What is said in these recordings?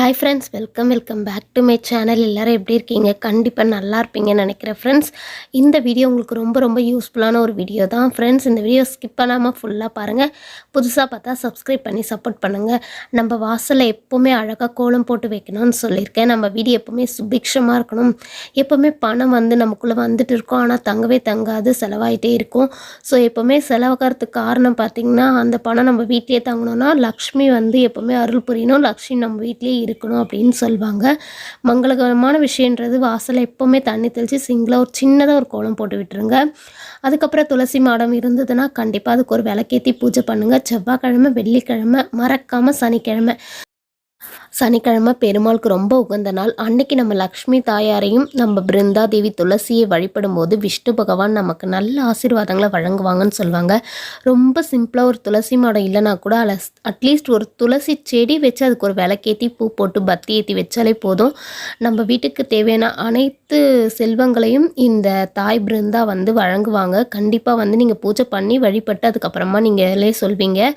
Hi friends, welcome back to my channel. எல்லோரும் எப்படி இருக்கீங்க? கண்டிப்பாக நல்லா இருப்பீங்கன்னு நினைக்கிறேன் ஃப்ரெண்ட்ஸ். இந்த வீடியோ உங்களுக்கு ரொம்ப யூஸ்ஃபுல்லான ஒரு வீடியோ தான் ஃப்ரெண்ட்ஸ். இந்த வீடியோ ஸ்கிப் பண்ணாமல் ஃபுல்லாக பாருங்கள். புதுசாக பார்த்தா சப்ஸ்கிரைப் பண்ணி சப்போர்ட் பண்ணுங்கள். நம்ம வாசலில் எப்போவுமே அழகாக கோலம் போட்டு வைக்கணும்னு சொல்லியிருக்கேன். நம்ம வீடு எப்போவுமே சுபிக்ஷமாக இருக்கணும். எப்போவுமே பணம் நமக்குள்ளே வந்துட்டு இருக்கும், ஆனால் தங்கவே தங்காது, செலவாயிட்டே இருக்கும். ஸோ எப்போவுமே செலவாகிறதுக்கு காரணம் பார்த்திங்கன்னா, அந்த பணம் நம்ம வீட்டிலே தங்கணும்னா லக்ஷ்மி எப்போவுமே அருள் புரியணும், லக்ஷ்மி நம்ம வீட்டிலே இருக்கணும் அப்படின்னு சொல்லுவாங்க. மங்களகரமான விஷயன்றது வாசலை எப்போவுமே தண்ணி தெளித்து சிங்கில் ஒரு சின்னதாக ஒரு கோலம் போட்டு விட்டுருங்க. அதுக்கப்புறம் துளசி மாடம் இருந்ததுன்னா கண்டிப்பாக அதுக்கு ஒரு விளக்கேற்றி பூஜை பண்ணுங்கள். செவ்வாய்க்கிழமை, வெள்ளிக்கிழமை, மறக்காமல் சனிக்கிழமை பெருமாளுக்கு ரொம்ப உகந்த நாள். அன்னைக்கு நம்ம லக்ஷ்மி தாயாரையும் நம்ம பிருந்தா தேவி துளசியை வழிபடும் போது விஷ்ணு பகவான் நமக்கு நல்ல ஆசீர்வாதங்களை வழங்குவாங்கன்னு சொல்லுவாங்க. ரொம்ப சிம்பிளாக ஒரு துளசி மாடம் இல்லைனா கூட அட்லீஸ்ட் ஒரு துளசி செடி வச்சு அதுக்கு ஒரு விளக்கேற்றி பூ போட்டு பத்தி ஏற்றி வச்சாலே போதும். நம்ம வீட்டுக்கு தேவையான அனைத்து செல்வங்களையும் இந்த தாய் பிருந்தா வழங்குவாங்க. கண்டிப்பாக நீங்கள் பூஜை பண்ணி வழிபட்டு அதுக்கப்புறமா நீங்களே சொல்வீங்க.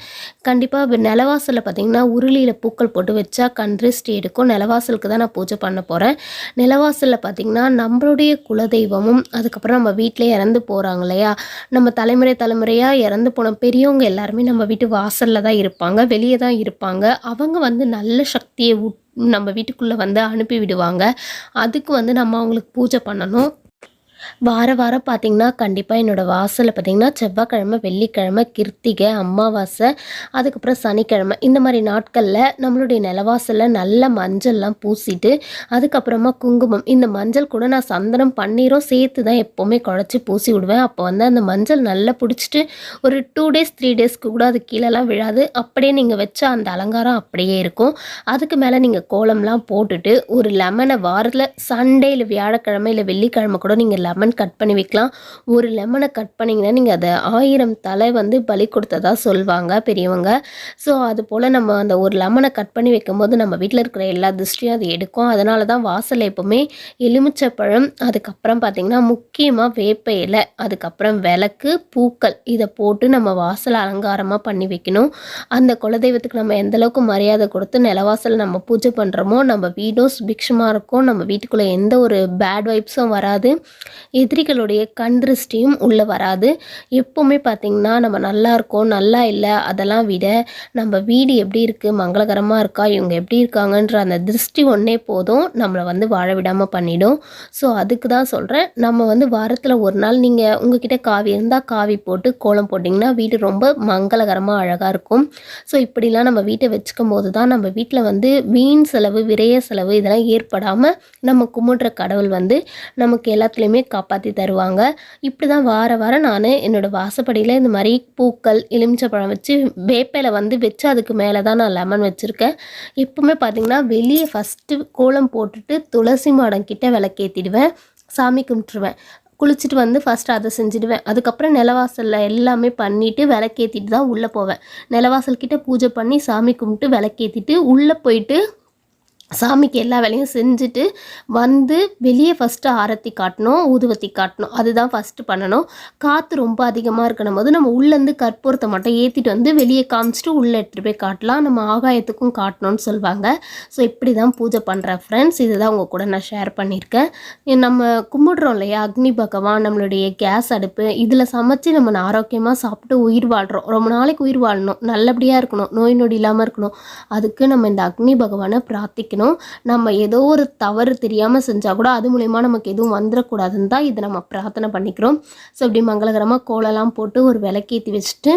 கண்டிப்பாக நிலவாசலில் பார்த்திங்கன்னா உருளியில் பூக்கள் போட்டு வச்சா கண்ட்ரிஸ்ட் எடுக்கும். நிலவாசலுக்கு தான் நான் பூஜை பண்ண போகிறேன். நிலவாசலில் பார்த்திங்கன்னா நம்மளுடைய குலதெய்வமும் அதுக்கப்புறம் நம்ம வீட்டிலே இறந்து போகிறாங்க இல்லையா, நம்ம தலைமுறையாக இறந்து போன பெரியவங்க எல்லாருமே நம்ம வீட்டு வாசலில் தான் இருப்பாங்க, வெளியே தான் இருப்பாங்க. அவங்க நல்ல சக்தியை நம்ம வீட்டுக்குள்ளே அனுப்பி விடுவாங்க. அதுக்கு நம்ம அவங்களுக்கு பூஜை பண்ணணும். வாரம் பார்த்திங்கன்னா கண்டிப்பாக என்னோடய வாசலில் பார்த்திங்கன்னா செவ்வாய்க்கிழமை, வெள்ளிக்கிழமை, கிருத்திகை, அமாவாசை, அதுக்கப்புறம் சனிக்கிழமை இந்த மாதிரி நாட்களில் நம்மளுடைய நிலவாசலில் நல்ல மஞ்சள்லாம் பூசிட்டு அதுக்கப்புறமா குங்குமம், இந்த மஞ்சள் கூட நான் சந்தனம் பன்னீரும் சேர்த்து தான் எப்போவுமே குழச்சி பூசி விடுவேன். அப்போ அந்த மஞ்சள் நல்லா பிடிச்சிட்டு ஒரு 2 டேஸ் 3 டேஸ்க்கு கூட அது கீழெல்லாம் விழாது. அப்படியே நீங்கள் வச்ச அந்த அலங்காரம் அப்படியே இருக்கும். அதுக்கு மேலே நீங்கள் கோலம்லாம் போட்டுட்டு ஒரு லெமனை வாரத்தில் சண்டே இல்லை வியாழக்கிழமை இல்லை வெள்ளிக்கிழமை கூட நீங்கள் லெமன் கட் பண்ணி வைக்கலாம். ஒரு லெமனை கட் பண்ணிங்கன்னா நீங்கள் அதை 1000 தலை பலி கொடுத்ததா சொல்லுவாங்க பெரியவங்க. ஸோ அது போல் நம்ம அந்த ஒரு லெமனை கட் பண்ணி வைக்கும்போது நம்ம வீட்டில் இருக்கிற எல்லா திருஷ்டியும் அது எடுக்கும். அதனால தான் வாசல் எப்போவுமே எலுமிச்சப்பழம், அதுக்கப்புறம் பார்த்திங்கன்னா முக்கியமாக வேப்ப இலை, அதுக்கப்புறம் விளக்கு, பூக்கள் இதை போட்டு நம்ம வாசலை அலங்காரமாக பண்ணி வைக்கணும். அந்த குலதெய்வத்துக்கு நம்ம எந்தளவுக்கு மரியாதை கொடுத்து நிலவாசல் நம்ம பூஜை பண்ணுறோமோ நம்ம வீடும் சுபிக்ஷமாக இருக்கும். நம்ம வீட்டுக்குள்ளே எந்த ஒரு பேட் வைப்ஸும் வராது, எதிரிகளுடைய கண் திருஷ்டியும் உள்ளே வராது. எப்போவுமே பார்த்திங்கன்னா நம்ம நல்லா இருக்கோம் நல்லா இல்லை அதெல்லாம் விட நம்ம வீடு எப்படி இருக்குது, மங்களகரமாக இருக்கா, இவங்க எப்படி இருக்காங்கன்ற அந்த திருஷ்டி ஒன்றே போதும் நம்மளை வாழ விடாமல் பண்ணிடும். ஸோ அதுக்கு தான் சொல்கிறேன், நம்ம வாரத்தில் ஒரு நாள் நீங்கள் உங்ககிட்ட காவி இருந்தால் காவி போட்டு கோலம் போட்டிங்கன்னா வீடு ரொம்ப மங்களகரமாக அழகாக இருக்கும். ஸோ இப்படிலாம் நம்ம வீட்டை வச்சுக்கும் போது தான் நம்ம வீட்டில் வீண் செலவு, விரைய செலவு இதெல்லாம் ஏற்படாமல் நம்ம கும்பிடுற கடவுள் நமக்கு எல்லாத்துலேயுமே காப்பாற்றி தருவாங்க. இப்படி தான் வாரம் நான் என்னோடய வாசப்படியில் இந்த மாதிரி பூக்கள், எலுமிச்சப்பழம் வச்சு வேப்பையில் வச்சு அதுக்கு மேலே தான் நான் லெமன் வச்சுருக்கேன். எப்பவுமே பார்த்திங்கன்னா வெளியே ஃபஸ்ட்டு கோலம் போட்டுட்டு துளசி மாடம் கிட்ட விளக்கேற்றிடுவேன், சாமி கும்பிட்டுருவேன். குளிச்சுட்டு ஃபஸ்ட்டு அதை செஞ்சுடுவேன். அதுக்கப்புறம் நிலவாசலில் எல்லாமே பண்ணிவிட்டு விளக்கேற்றிட்டு தான் உள்ளே போவேன். நிலவாசல் கிட்ட பூஜை பண்ணி சாமி கும்பிட்டு விளக்கேற்றிட்டு உள்ளே போயிட்டு சாமிக்கு எல்லா வேலையும் செஞ்சுட்டு வெளியே ஃபஸ்ட்டு ஆரத்தி காட்டணும், ஊதுவத்தி காட்டணும். அதுதான் ஃபஸ்ட்டு பண்ணணும். காற்று ரொம்ப அதிகமாக இருக்கணும் போது நம்ம உள்ளேருந்து கற்பூரத்தை மட்டும் ஏற்றிட்டு வெளியே காமிச்சிட்டு உள்ளே எடுத்துகிட்டு போய் காட்டலாம். நம்ம ஆகாயத்துக்கும் காட்டணும்னு சொல்லுவாங்க. ஸோ இப்படி தான் பூஜை பண்ணுறேன் ஃப்ரெண்ட்ஸ். இதுதான் உங்கள் கூட நான் ஷேர் பண்ணியிருக்கேன். நம்ம கும்பிடுறோம் இல்லையா அக்னி பகவான், நம்மளுடைய கேஸ் அடுப்பு இதில் சமைச்சு நம்ம ஆரோக்கியமாக சாப்பிட்டு உயிர் வாழ்கிறோம். ரொம்ப நாளைக்கு உயிர் வாழணும், நல்லபடியாக இருக்கணும், நோய் நொடி இல்லாமல் இருக்கணும். அதுக்கு நம்ம இந்த அக்னி பகவானை பிரார்த்திக்கணும். நம்ம ஏதோ ஒரு தவறு தெரியாமல் செஞ்சால் கூட அது மூலயமா நமக்கு எதுவும் வந்துடக்கூடாதுன்னு தான் இதை நம்ம பிரார்த்தனை பண்ணிக்கிறோம். ஸோ இப்படி மங்களகரமாக கோலம்லாம் போட்டு ஒரு விளக்கேற்றி வச்சுட்டு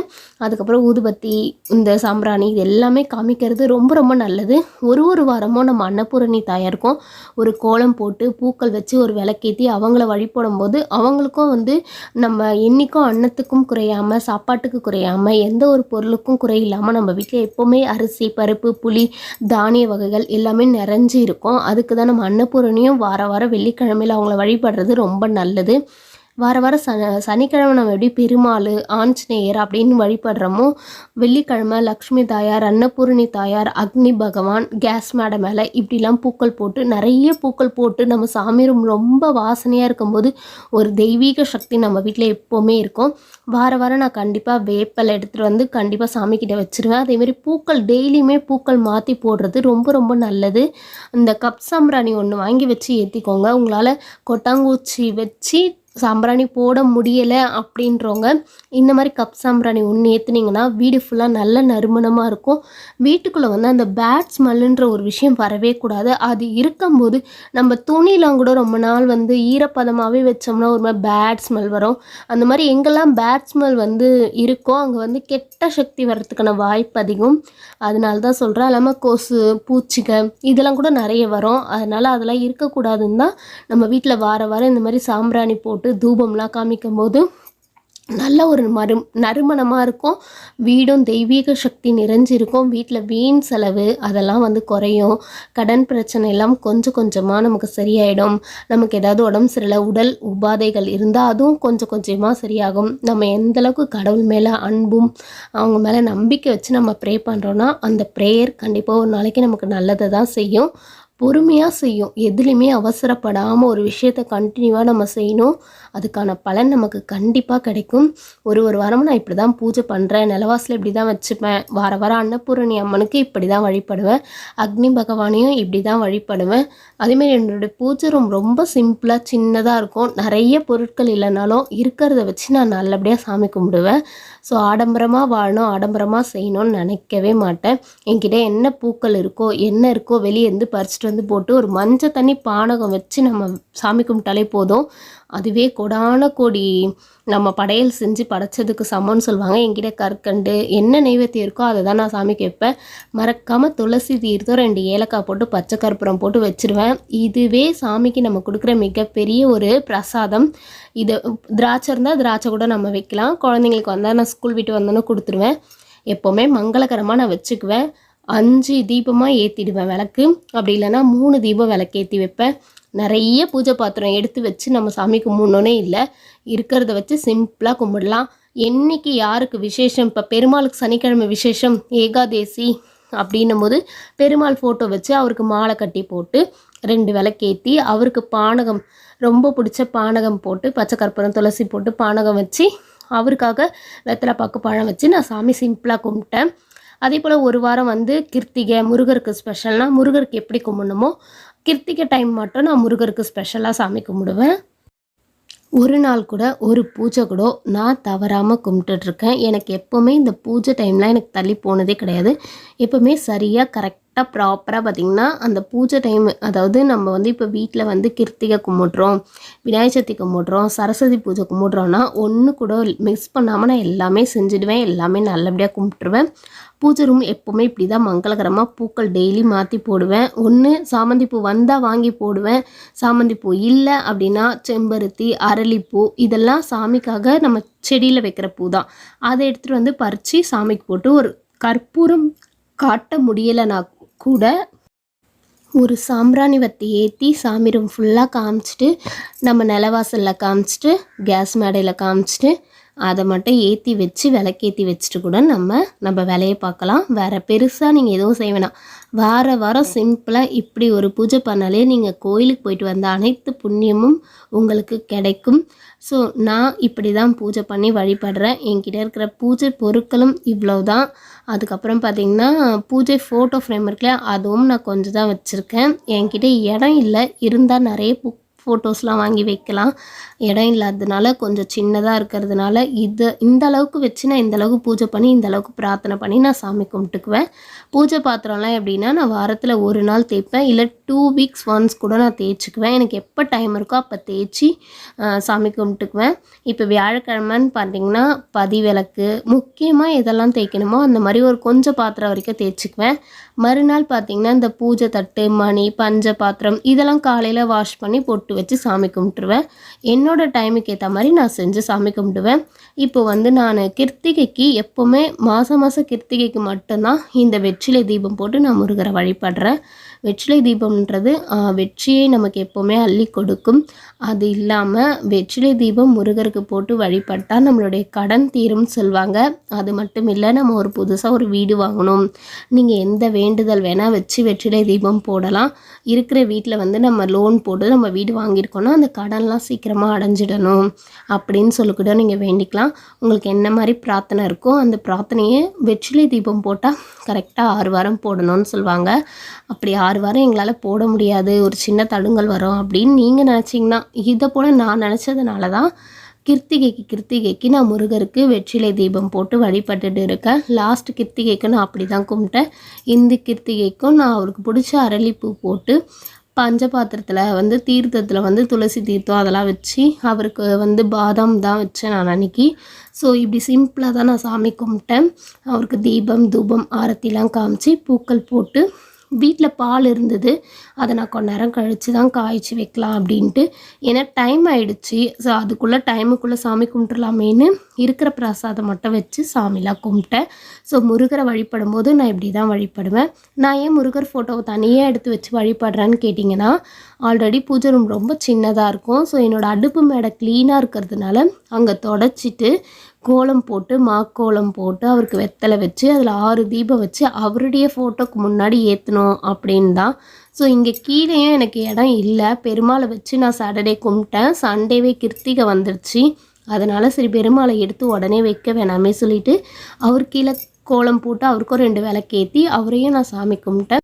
அதுக்கப்புறம் ஊதுபத்தி, இந்த சாம்பிராணி இது எல்லாமே காமிக்கிறது ரொம்ப நல்லது. ஒரு வாரமும் நம்ம அன்னபூரணி தாயாருக்கும் ஒரு கோலம் போட்டு பூக்கள் வச்சு ஒரு விளக்கேற்றி அவங்கள வழிபடும் போது அவங்களுக்கும் நம்ம என்றைக்கும் அன்னத்துக்கும் குறையாமல், சாப்பாட்டுக்கு குறையாமல், எந்த ஒரு பொருளுக்கும் குறையில்லாமல் நம்ம வீட்டில் எப்போவுமே அரிசி, பருப்பு, புளி, தானிய வகைகள் எல்லாமே நிறைஞ்சி இருக்கும். அதுக்கு தான் நம்ம அன்னபூரணியும் வாரம் வெள்ளிக்கிழமையில் அவங்கள வழிபடுறது ரொம்ப நல்லது. வார வாரம் சனிக்கிழமை நம்ம எப்படி பெருமாள், ஆஞ்சநேயர் அப்படின்னு வழிபடுறோமோ, வெள்ளிக்கிழமை லக்ஷ்மி தாயார், அன்னபூரணி தாயார், அக்னி பகவான், கேஸ் மேடை மேலே இப்படிலாம் பூக்கள் போட்டு நிறைய பூக்கள் போட்டு நம்ம சாமி ரூம் ரொம்ப வாசனையாக இருக்கும்போது ஒரு தெய்வீக சக்தி நம்ம வீட்டில் எப்போவுமே இருக்கும். வார வாரம் நான் கண்டிப்பாக வேப்பலை எடுத்துகிட்டு வந்து கண்டிப்பாக சாமிக்கிட்ட வச்சுருவேன். அதேமாரி பூக்கள் டெய்லியுமே பூக்கள் மாற்றி போடுறது ரொம்ப ரொம்ப நல்லது. இந்த கப் சாம்பிராணி ஒன்று வாங்கி வச்சு ஏற்றிக்கோங்க. உங்களால் கொட்டாங்குச்சி வச்சு சாம்பிராணி போட முடியலை அப்படின்றவங்க இந்த மாதிரி கப் சாம்பிராணி ஒன்று ஏற்றுனீங்கன்னா வீடு ஃபுல்லாக நல்ல நறுமணமாக இருக்கும். வீட்டுக்குள்ளே வந்து அந்த பேட் ஸ்மெல்லுன்ற ஒரு விஷயம் வரவே கூடாது. அது இருக்கும்போது நம்ம துணிலாம் கூட ரொம்ப நாள் வந்து ஈரப்பதமாகவே வச்சோம்னா ஒரு மாதிரி பேட் ஸ்மெல் வரும். அந்த மாதிரி எங்கெல்லாம் பேட் ஸ்மெல் வந்து இருக்கோ அங்கே வந்து கெட்ட சக்தி வர்றதுக்கான வாய்ப்பு அதிகம். அதனால தான் சொல்கிறேன். இல்லாமல் கொசு, பூச்சிகள் இதெல்லாம் கூட நிறைய வரும். அதனால் அதெல்லாம் இருக்கக்கூடாதுன்னு தான் நம்ம வீட்டில் வார வாரம் இந்த மாதிரி சாம்பிராணி போட்டு தூபம்லாம் காமிக்கும் போது நல்ல ஒரு நறுமணமாக இருக்கும். வீடும் தெய்வீக சக்தி நிறைஞ்சிருக்கும். வீட்டில் வீண் செலவு அதெல்லாம் வந்து குறையும். கடன் பிரச்சனை எல்லாம் கொஞ்சம் கொஞ்சமாக நமக்கு சரியாயிடும். நமக்கு ஏதாவது உடம்பு சரியில்லை, உடல் உபாதைகள் இருந்தால் அதுவும் கொஞ்சம் கொஞ்சமாக சரியாகும். நம்ம எந்தளவுக்கு கடவுள் மேலே அன்பும் அவங்க மேலே நம்பிக்கை வச்சு நம்ம ப்ரே பண்ணுறோன்னா அந்த ப்ரேயர் கண்டிப்பாக ஒரு நாளைக்கு நமக்கு நல்லதை தான் செய்யும். பொறுமையாக செய்யும். எதுலேயுமே அவசரப்படாமல் ஒரு விஷயத்தை கண்டினியூவாக நம்ம செய்யணும். அதுக்கான பலன் நமக்கு கண்டிப்பாக கிடைக்கும். ஒரு வாரமும் நான் இப்படி தான் பூஜை பண்ணுறேன். நிலவாசலில் இப்படி தான் வச்சுப்பேன். வார வாரம் அன்னபூரணி அம்மனுக்கு இப்படி தான் வழிபடுவேன். அக்னி பகவானையும் இப்படி தான் வழிபடுவேன். அதேமாரி என்னுடைய பூஜை ரூம் ரொம்ப சிம்பிளாக சின்னதாக இருக்கும். நிறைய பொருட்கள் இல்லைனாலும் இருக்கிறத வச்சு நான் நல்லபடியாக சாமி கும்பிடுவேன். ஸோ ஆடம்பரமாக வாழணும், ஆடம்பரமாக செய்யணும்னு நினைக்கவே மாட்டேன். என்கிட்ட என்ன பூக்கள் இருக்கோ என்ன இருக்கோ வெளியே இருந்து பறிச்சுட்டு வந்து போட்டு ஒரு மஞ்சள் தண்ணி பானகம் வச்சு நம்ம சாமி கும்பிட்டாலே போதும். அதுவே கொடான கோடி நம்ம படையல் செஞ்சு படைச்சதுக்கு சமம்னு சொல்லுவாங்க. என்கிட்ட கற்கண்டு என்ன நைவேத்தியம் இருக்கோ அதை தான் நான் சாமிக்கு வைப்பேன். மறக்காமல் துளசி தீர்த்தம் 2 ஏலக்காய் போட்டு பச்சை கற்பூரம் போட்டு வச்சுருவேன். இதுவே சாமிக்கு நம்ம கொடுக்குற மிகப்பெரிய ஒரு பிரசாதம். இது திராட்சை இருந்தால் திராட்சை கூட நம்ம வைக்கலாம். குழந்தைங்களுக்கு வந்தால் நான் ஸ்கூல் விட்டு வந்தோன்னே கொடுத்துருவேன். எப்போவுமே மங்களகரமாக நான் வச்சுக்குவேன். 5 தீபமாக ஏற்றிடுவேன் விளக்கு. அப்படி இல்லைன்னா 3 தீபம் விளக்கு ஏற்றி வைப்பேன். நிறைய பூஜை பாத்திரம் எடுத்து வச்சு நம்ம சாமி கும்பிடணுன்னே இல்லை. இருக்கிறத வச்சு சிம்பிளாக கும்பிடலாம். என்றைக்கு யாருக்கு விசேஷம், இப்போ பெருமாளுக்கு சனிக்கிழமை விசேஷம், ஏகாதேசி அப்படின்னும் போது பெருமாள் ஃபோட்டோ வச்சு அவருக்கு மாலை கட்டி போட்டு 2 விளக்கேற்றி அவருக்கு பானகம் ரொம்ப பிடிச்ச பானகம் போட்டு பச்சை கற்பூரம் துளசி போட்டு பானகம் வச்சு அவருக்காக வெத்தலை பாக்கு பழம் வச்சு நான் சாமி சிம்பிளாக கும்பிட்டேன். அதே போல் ஒரு வாரம் வந்து கிருத்திகை முருகருக்கு ஸ்பெஷல்னால் முருகருக்கு எப்படி கும்பிடணுமோ கிருத்திகை டைம் மட்டும் நான் முருகருக்கு ஸ்பெஷலாக சாமி கும்பிடுவேன். ஒரு நாள் கூட ஒரு பூஜை கூட நான் தவறாமல் கும்பிட்டுட்ருக்கேன். எனக்கு எப்போவுமே இந்த பூஜை டைம்லாம் எனக்கு தள்ளி போனதே கிடையாது. எப்போவுமே சரியாக கரெக்டாக ப்ராப்பராக பார்த்திங்கன்னா அந்த பூஜை டைம், அதாவது நம்ம வந்து இப்போ வீட்டில் வந்து கிருத்திகை கும்பிட்றோம், விநாயகர் சதுர்த்தி கும்பிட்றோம், சரஸ்வதி பூஜை கும்பிட்றோன்னா ஒன்று கூட மிஸ் பண்ணாமல் நான் எல்லாமே செஞ்சுடுவேன். எல்லாமே நல்லபடியாக கும்பிட்டுருவேன். பூஜை ரூம் எப்போவுமே இப்படி தான் மங்களகரமாக பூக்கள் டெய்லி மாற்றி போடுவேன். ஒன்று சாமந்தி பூ வந்தால் வாங்கி போடுவேன். சாமந்தி பூ இல்லை அப்படின்னா செம்பருத்தி, அரளிப்பூ இதெல்லாம் சாமிக்காக நம்ம செடியில் வைக்கிற பூ தான். அதை எடுத்துகிட்டு வந்து பறித்து சாமிக்கு போட்டு ஒரு கற்பூரம் காட்ட முடியலைனா கூட ஒரு சாம்பிராணி வத்தி ஏற்றி சாமி ரூம் ஃபுல்லாக காமிச்சிட்டு நம்ம நிலவாசலில் காமிச்சிட்டு கேஸ் மேடையில் காமிச்சிட்டு அதை மட்டும் ஏற்றி வச்சு விளக்கேற்றி வச்சுட்டு கூட நம்ம வேலையை பார்க்கலாம். வேறு பெருசாக நீங்கள் எதுவும் செய்ய வேணாம். வாரம் சிம்பிளாக இப்படி ஒரு பூஜை பண்ணாலே நீங்கள் கோயிலுக்கு போயிட்டு வந்த அனைத்து புண்ணியமும் உங்களுக்கு கிடைக்கும். ஸோ நான் இப்படி தான் பூஜை பண்ணி வழிபடுறேன். என்கிட்ட இருக்கிற பூஜை பொருட்களும் இவ்வளோ தான். அதுக்கப்புறம் பார்த்திங்கன்னா பூஜை ஃபோட்டோ ஃப்ரேம் இருக்குல்ல, அதுவும் நான் கொஞ்சம் தான் வச்சுருக்கேன். என்கிட்ட இடம் இல்லை, இருந்தால் நிறைய ஃபோட்டோஸ்லாம் வாங்கி வைக்கலாம். இடம் இல்லாததுனால கொஞ்சம் சின்னதாக இருக்கிறதுனால இந்த அளவுக்கு வச்சு நான் இந்த அளவுக்கு பூஜை பண்ணி இந்த அளவுக்கு பிரார்த்தனை பண்ணி நான் சாமி கும்பிட்டுக்குவேன். பூஜை பாத்திரம்லாம் எப்படின்னா நான் வாரத்தில் ஒரு நாள் தேய்ப்பேன், இல்லை 2 வீக்ஸ் ஒன்ஸ் கூட நான் தேய்ச்சிக்குவேன். எனக்கு எப்போ டைம் இருக்கோ அப்போ தேய்ச்சி சாமி கும்பிட்டுக்குவேன். இப்போ வியாழக்கிழமைன்னு பார்த்திங்கன்னா பதிவிளக்கு முக்கியமாக எதெல்லாம் தேய்க்கணுமோ அந்த மாதிரி ஒரு கொஞ்சம் பாத்திரம் வரைக்கும் தேய்ச்சிக்குவேன். மறுநாள் பார்த்திங்கன்னா இந்த பூஜை தட்டு, மணி, பஞ்ச பாத்திரம் இதெல்லாம் காலையில் வாஷ் பண்ணி பொட்டு வச்சு சாமி கும்பிட்டுருவேன். என்னோட டைமுக்கு ஏற்ற மாதிரி நான் செஞ்சு சாமி கும்பிடுவேன். இப்போ வந்து நான் கிருத்திகைக்கு எப்போவுமே மாதம் கிருத்திகைக்கு மட்டும்தான் இந்த வெற்றிலை தீபம் போட்டு நான் முருகரை வழிபடுறேன். வெற்றிலை தீபம்ன்றது வெற்றியை நமக்கு எப்போவுமே அள்ளி கொடுக்கும். அது இல்லாமல் வெற்றிலை தீபம் முருகருக்கு போட்டு வழிபட்டால் நம்மளுடைய கடன் தீரும்னு சொல்லுவாங்க. அது மட்டும் இல்லை, நம்ம ஒரு புதுசாக ஒரு வீடு வாங்கணும், நீங்கள் எந்த வேண்டுதல் வேணால் வச்சு வெற்றிலை தீபம் போடலாம். இருக்கிற வீட்டில் வந்து நம்ம லோன் போட்டு நம்ம வீடு வாங்கியிருக்கோன்னா அந்த கடன்லாம் சீக்கிரமாக அடைஞ்சிடணும் அப்படின்னு சொல்லிக்கூட நீங்கள் வேண்டிக்கலாம். உங்களுக்கு என்ன மாதிரி பிரார்த்தனை இருக்கோ அந்த பிரார்த்தனையை வெற்றிலை தீபம் போட்டால் கரெக்டாக 6 வாரம் போடணும்னு சொல்லுவாங்க. அப்படி 6 வாரம் எங்களால் போட முடியாது, ஒரு சின்ன தடுங்கல் வரும் அப்படின்னு நீங்கள் நினச்சிங்கன்னா, இதை போல் நான் நினச்சதுனால தான் கிருத்திகைக்கு நான் முருகருக்கு வெற்றிலை தீபம் போட்டு வழிபட்டுட்டு இருக்கேன். லாஸ்ட் கிருத்திகைக்கு நான் அப்படி தான் கும்பிட்டேன். இந்த கிருத்திகைக்கும் நான் அவருக்கு பிடிச்ச அரளிப்பூ போட்டு பஞ்ச பாத்திரத்தில் வந்து தீர்த்தத்தில் வந்து துளசி தீர்த்தம் அதெல்லாம் வச்சு அவருக்கு வந்து பாதாம் தான் வச்சேன் நான் அன்றைக்கி. ஸோ இப்படி சிம்பிளாக தான் நான் சாமி கும்பிட்டேன். அவருக்கு தீபம் தூபம் ஆரத்திலாம் காமிச்சு பூக்கள் போட்டு வீட்டில் பால் இருந்தது, அதை நான் கொஞ்ச நேரம் கழித்து தான் காய்ச்சி வைக்கலாம் அப்படின்ட்டு. ஏன்னா டைம் ஆகிடுச்சி. ஸோ அதுக்குள்ளே டைமுக்குள்ளே சாமி கும்பிட்டுலாமேன்னு இருக்கிற பிரசாதம் மட்டும் வச்சு சாமிலாம் கும்பிட்டேன். ஸோ முருகரை வழிபடும் போது நான் இப்படி தான் வழிபடுவேன். நான் ஏன் முருகர் ஃபோட்டோவை தனியாக எடுத்து வச்சு வழிபடுறேன்னு கேட்டிங்கன்னா, ஆல்ரெடி பூஜை ரூம் ரொம்ப சின்னதாக இருக்கும். ஸோ என்னோடய அடுப்பு மேடை க்ளீனாக இருக்கிறதுனால அங்கே தொடச்சிட்டு கோலம் போட்டு மாக்கோலம் போட்டு அவருக்கு வெத்தலை வச்சு அதில் 6 தீபம் வச்சு அவருடைய ஃபோட்டோக்கு முன்னாடி ஏற்றணும் அப்படின்னு தான். ஸோ இங்கே கீழேயும் எனக்கு இடம் இல்லை. பெருமாளை வச்சு நான் சாட்டர்டே கும்பிட்டேன். சண்டேவே கிருத்திகை வந்துடுச்சு. அதனால் சரி பெருமாளை எடுத்து உடனே வைக்க வேணாமே சொல்லிவிட்டு அவர் கீழே கோலம் போட்டு அவருக்கும் 2 விளக்கேற்றி அவரையும் நான் சாமி கும்பிட்டேன்.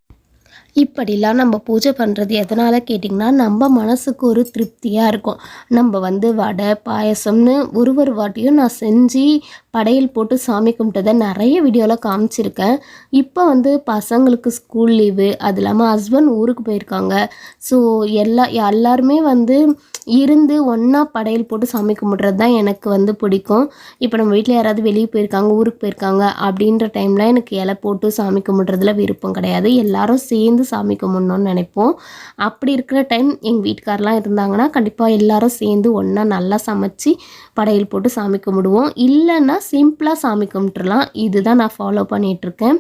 இப்படிலாம் நம்ம பூஜை பண்ணுறது எதனால் கேட்டிங்கன்னா, நம்ம மனசுக்கு ஒரு திருப்தியாக இருக்கும். நம்ம வந்து வடை பாயசம்னு ஒரு வாட்டியும் நான் செஞ்சு படையல் போட்டு சாமி கும்பிட்டதை நிறைய வீடியோவில் காமிச்சிருக்கேன். இப்போ வந்து பசங்களுக்கு ஸ்கூல் லீவு, அது இல்லாமல் ஹஸ்பண்ட் ஊருக்கு போயிருக்காங்க. ஸோ எல்லாருமே வந்து இருந்து ஒன்றா படையல் போட்டு சாமி கும்பிட்றது தான் எனக்கு வந்து பிடிக்கும். இப்போ நம்ம வீட்டில் யாராவது வெளியே போயிருக்காங்க, ஊருக்கு போயிருக்காங்க அப்படின்ற டைமில் எனக்கு இலை போட்டு சாமி கும்பிட்றதுல விருப்பம் கிடையாது. எல்லாரும் சேர்ந்து சாமி கும்பிட்ணுன்னு நினைப்போம். அப்படி இருக்கிற டைம் எங்கள் வீட்டுக்காரெலாம் இருந்தாங்கன்னா கண்டிப்பாக எல்லாரும் சேர்ந்து ஒன்றா நல்லா சமைச்சு படையல் போட்டு சாமி கும்பிடுவோம். இல்லைன்னா சிம்பிளாக சாமி கும்பிட்டுறலாம். இதுதான் நான் ஃபாலோ பண்ணிகிட்ருக்கேன்.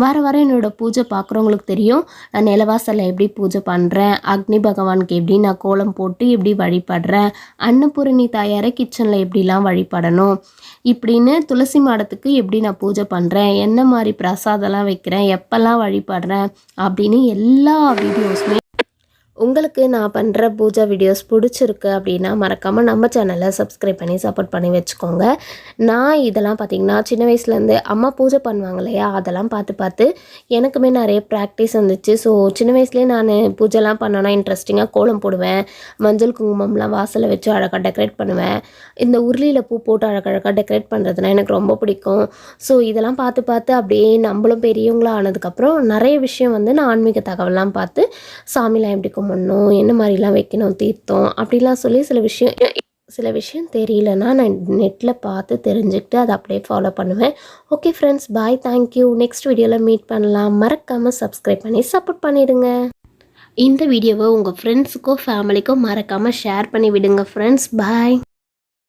வர என்னோடய பூஜை பார்க்குறவங்களுக்கு தெரியும். நான் நிலவாசலில் எப்படி பூஜை பண்ணுறேன், அக்னி பகவானுக்கு எப்படி நான் கோலம் போட்டு எப்படி வழிபடுறேன், அன்னபூரணி தாயாரை கிச்சனில் எப்படிலாம் வழிபடணும், இப்படின்னு துளசி மாடத்துக்கு எப்படி நான் பூஜை பண்ணுறேன், என்ன மாதிரி பிரசாதம்லாம் வைக்கிறேன், எப்போல்லாம் வழிபடுறேன் அப்படின்னு எல்லா வீடியோஸுமே உங்களுக்கு நான் பண்ணுற பூஜா வீடியோஸ் பிடிச்சிருக்கு அப்படின்னா மறக்காமல் நம்ம சேனலை சப்ஸ்கிரைப் பண்ணி சப்போர்ட் பண்ணி வச்சுக்கோங்க. நான் இதெல்லாம் பார்த்திங்கன்னா சின்ன வயசுலேருந்து அம்மா பூஜை பண்ணுவாங்க இல்லையா, அதெல்லாம் பார்த்து எனக்குமே நிறைய ப்ராக்டிஸ் வந்துச்சு. ஸோ சின்ன வயசுலேயே நான் பூஜைலாம் பண்ணோன்னா இன்ட்ரெஸ்டிங்காக கோலம் போடுவேன், மஞ்சள் குங்குமம்லாம் வாசலில் வச்சு அழகாக டெக்கரேட் பண்ணுவேன். இந்த உருளியில் பூ போட்டு அழகழகாக டெக்கரேட் பண்ணுறதுனா எனக்கு ரொம்ப பிடிக்கும். ஸோ இதெல்லாம் பார்த்து அப்படியே நம்மளும் பெரியவங்களாக ஆனதுக்கப்புறம் நிறைய விஷயம் வந்து நான் ஆன்மீக தகவலாம் பார்த்து சாமிலாம் எப்படி கும்பிடணும், என்ன மாதிரிலாம் வைக்கணும், தீர்த்தம் அப்படிலாம் சொல்லி சில விஷயம் தெரியலனா நான் நெட்டில் பார்த்து தெரிஞ்சுக்கிட்டு அதை அப்படியே ஃபாலோ பண்ணுவேன். ஓகே ஃப்ரெண்ட்ஸ், பாய், தேங்க்யூ. நெக்ஸ்ட் வீடியோவில் மீட் பண்ணலாம். மறக்காமல் சப்ஸ்கிரைப் பண்ணி சப்போர்ட் பண்ணிவிடுங்க. இந்த வீடியோவை உங்கள் ஃப்ரெண்ட்ஸுக்கோ ஃபேமிலிக்கோ மறக்காமல் ஷேர் பண்ணி விடுங்க ஃப்ரெண்ட்ஸ். பாய்.